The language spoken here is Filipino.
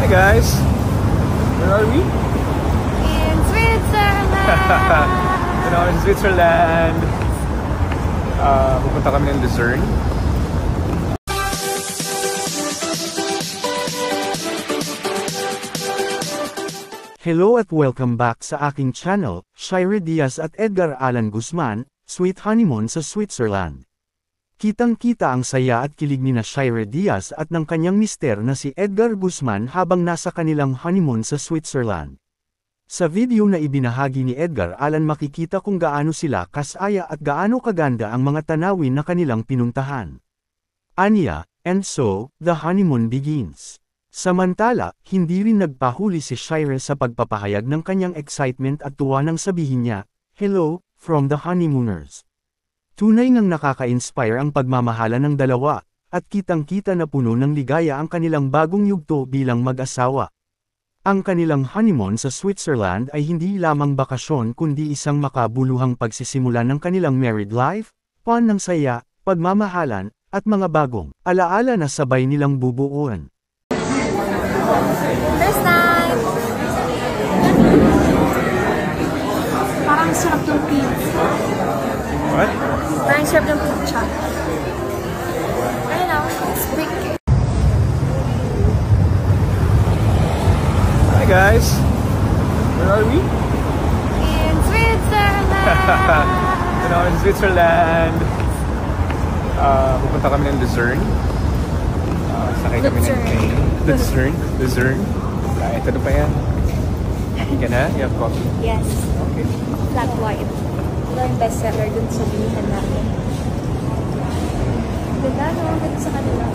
guys! Where are we? In Switzerland! Ito na kami sa Switzerland. Pupunta kami ng Lucerne. Hello at welcome back sa aking channel, Shira Diaz at Edgar Allan Guzman, Sweet Honeymoon sa Switzerland. Kitang-kita ang saya at kilig ni Shira Diaz at ng kanyang mister na si Edgar Guzman habang nasa kanilang honeymoon sa Switzerland. Sa video na ibinahagi ni Edgar Allan makikita kung gaano sila kasaya at gaano kaganda ang mga tanawin na kanilang pinuntahan. Anya, and so, the honeymoon begins. Samantala, hindi rin nagpahuli si Shira sa pagpapahayag ng kanyang excitement at tuwa nang sabihin niya, "Hello, from the honeymooners." Tunay ngang nakaka-inspire ang pagmamahala ng dalawa, at kitang-kita na puno ng ligaya ang kanilang bagong yugto bilang mag-asawa. Ang kanilang honeymoon sa Switzerland ay hindi lamang bakasyon kundi isang makabuluhang pagsisimula ng kanilang married life, fun ng saya, pagmamahalan, at mga bagong alaala na sabay nilang bubuuan. First night! Parang sarap ng pizza. What? Parang sarap ng pizza. I know, it's big. Hi guys! Where are we? In Switzerland! Ito na kami sa Switzerland. Pupunta kami ng Lucerne. Sakay kami ng train. Lucerne. Right, ano pa yan? Coffee ka na? You have coffee? Yes, Okay. flat white. Ito yung bestseller dun sa bilihan namin. Ganda no? Ganda sa kanila.